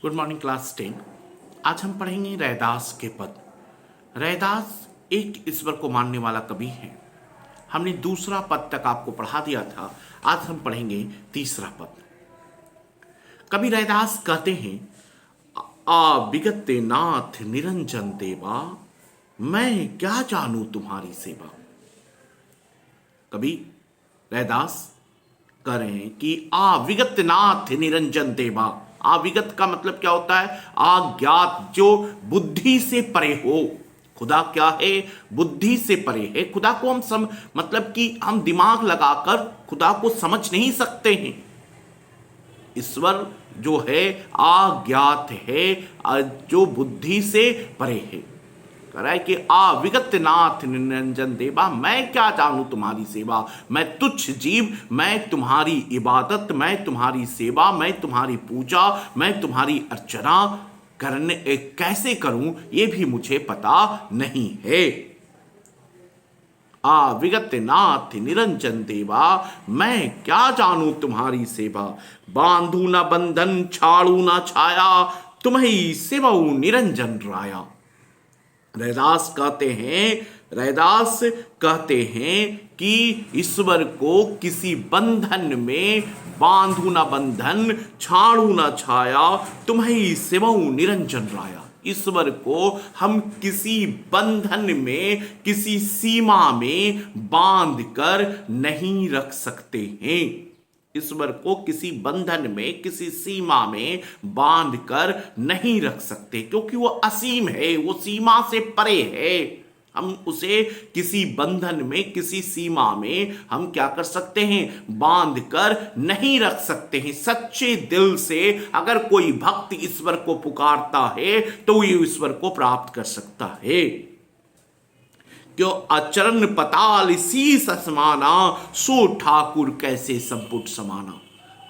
Good morning class 10। आज हम पढ़ेंगे रैदास के पद। रैदास एक ईश्वर को मानने वाला कवि है। हमने दूसरा पद तक आपको पढ़ा दिया था। आज हम पढ़ेंगे तीसरा पद। कवि रैदास कहते हैं, आ विगत नाथ निरंजन देवा, मैं क्या जानू तुम्हारी सेवा। कवि रैदास कह रहे हैं कि आ विगत नाथ निरंजन देवा। आ विगत का मतलब क्या होता है? अज्ञात, जो बुद्धि से परे हो। खुदा क्या है? बुद्धि से परे है। खुदा को हम मतलब कि हम दिमाग लगाकर खुदा को समझ नहीं सकते हैं। ईश्वर जो है अज्ञात है, जो बुद्धि से परे है। कह रहा है कि आ विगत नाथ निरंजन देवा, मैं क्या जानू तुम्हारी सेवा। मैं तुच्छ जीव, मैं तुम्हारी इबादत, मैं तुम्हारी सेवा, मैं तुम्हारी पूजा, मैं तुम्हारी अर्चना करने कैसे करूं ये भी मुझे पता नहीं है। आ विगत नाथ निरंजन देवा, मैं क्या जानू तुम्हारी सेवा। बांधू न बंधन, छाड़ू न छाया, तुम्हें सेवऊ निरंजन राया। रैदास कहते हैं कि ईश्वर को किसी बंधन में बांधू न बंधन, छाड़ू न छाया, तुम्हें सेवऊ निरंजन राया। ईश्वर को हम किसी बंधन में, किसी सीमा में बांध कर नहीं रख सकते हैं। ईश्वर को किसी बंधन में, किसी सीमा में बांध कर नहीं रख सकते, क्योंकि वो असीम है, वो सीमा से परे है। हम उसे किसी बंधन में, किसी सीमा में हम क्या कर सकते हैं? बांध कर नहीं रख सकते हैं। सच्चे दिल से अगर कोई भक्त ईश्वर को पुकारता है तो ये ईश्वर को प्राप्त कर सकता है। क्यों अचरण पताल शीस असमाना, सो ठाकुर कैसे संपुट समाना।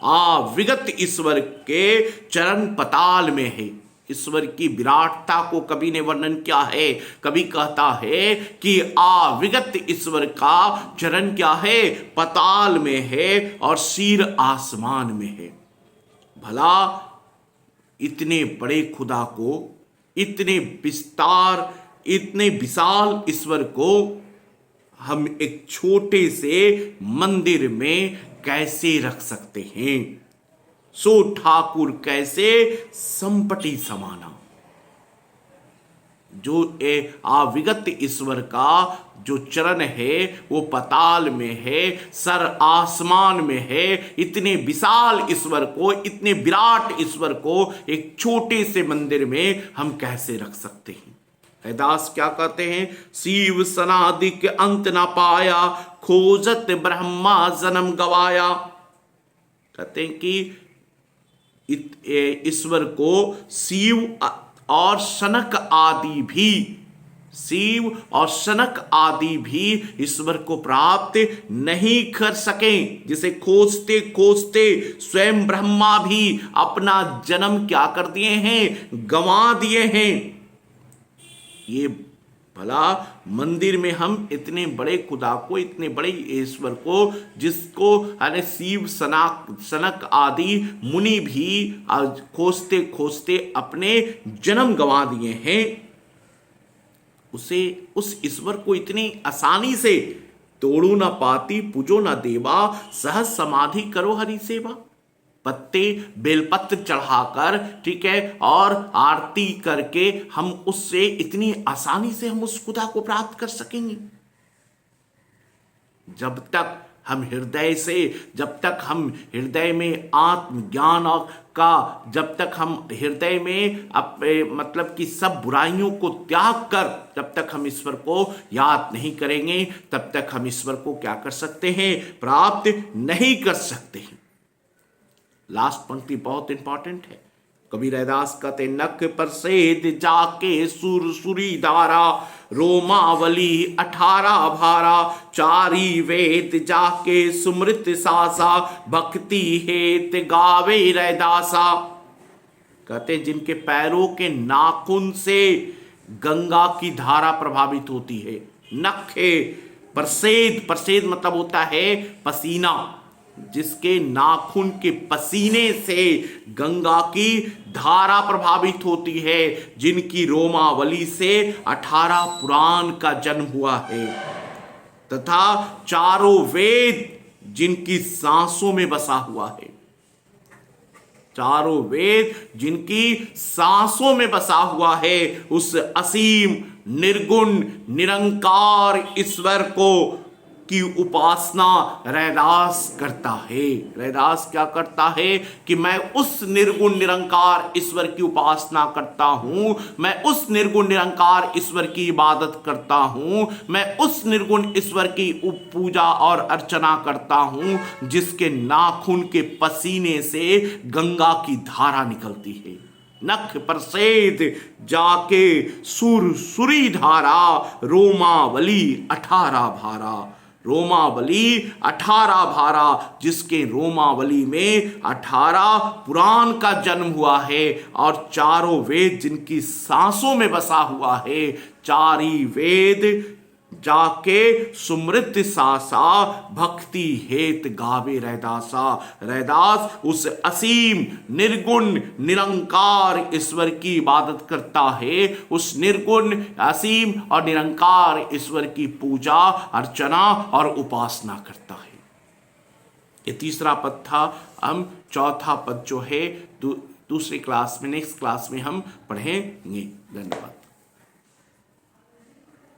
आ विगत ईश्वर के चरण पताल में है। ईश्वर की विराटता को कवि ने वर्णन किया है। कवि कहता है कि आ विगत ईश्वर का चरण क्या है? पताल में है और सिर आसमान में है। भला इतने बड़े खुदा को, इतने विस्तार, इतने विशाल ईश्वर को हम एक छोटे से मंदिर में कैसे रख सकते हैं? सो ठाकुर कैसे संपटी समाना। जो अविगत ईश्वर का जो चरण है वो पताल में है, सर आसमान में है। इतने विशाल ईश्वर को, इतने विराट ईश्वर को एक छोटे से मंदिर में हम कैसे रख सकते हैं? रैदास क्या कहते हैं? शिव सनादि के अंत ना पाया, खोजत ब्रह्मा जन्म गवाया। कहते हैं कि ईश्वर को शिव और सनक आदि भी, शिव और सनक आदि भी ईश्वर को प्राप्त नहीं कर सके। जिसे खोजते खोजते स्वयं ब्रह्मा भी अपना जन्म क्या कर दिए हैं? गंवा दिए हैं। ये भला मंदिर में हम इतने बड़े खुदा को, इतने बड़े ईश्वर को, जिसको अरे शिव सनक आदि मुनि भी खोजते खोजते अपने जन्म गंवा दिए हैं, उस ईश्वर को इतनी आसानी से तोड़ू न पाती, पूजो न देवा, सहज समाधि करो हरि सेवा। पत्ते बेलपत्र चढ़ाकर, ठीक है, और आरती करके हम उससे इतनी आसानी से हम उस खुदा को प्राप्त कर सकेंगे। जब तक हम हृदय में आत्मज्ञान का, जब तक हम हृदय में मतलब कि सब बुराइयों को त्याग कर जब तक हम ईश्वर को याद नहीं करेंगे, तब तक हम ईश्वर को क्या कर सकते हैं? प्राप्त नहीं कर सकते हैं। लास्ट पंक्ति बहुत इंपॉर्टेंट है। कवि रैदास कहते, नख पर सेद जाके सुरसुरी धारा, रोमावली 18 भारा, चारी वेद जाके सुमृत सासा, भक्ति हेत गावे रैदासा। कहते जिनके पैरों के नाखून से गंगा की धारा प्रभावित होती है। नखे परसेद, परसेद मतलब होता है पसीना। जिसके नाखून के पसीने से गंगा की धारा प्रभावित होती है, जिनकी रोमावली से 18 पुराण का जन्म हुआ है, तथा चारों वेद जिनकी सांसों में बसा हुआ है, चारों वेद जिनकी सांसों में बसा हुआ है, उस असीम निर्गुण निरंकार ईश्वर को की उपासना रैदास करता है। रैदास क्या करता है कि मैं उस निर्गुण निरंकार ईश्वर की उपासना करता हूं, मैं उस निर्गुण निरंकार ईश्वर की इबादत करता हूं, मैं उस निर्गुण ईश्वर की पूजा और अर्चना करता हूं जिसके नाखून के पसीने से गंगा की धारा निकलती है। नख प्रसेद जाके सुरसुरी धारा, रोमावली 18 भारा, रोमावली 18 भारा, जिसके रोमावली में 18 पुराण का जन्म हुआ है और चारों वेद जिनकी सांसों में बसा हुआ है। चारी वेद जाके सुमृत सासा, भक्ति हेत गावे रैदासा। रैदास उस असीम निर्गुण निरंकार ईश्वर की इबादत करता है, उस निर्गुण असीम और निरंकार ईश्वर की पूजा अर्चना और उपासना करता है। ये तीसरा पद था। हम चौथा पद जो है दूसरी क्लास में, नेक्स्ट क्लास में हम पढ़ेंगे। धन्यवाद।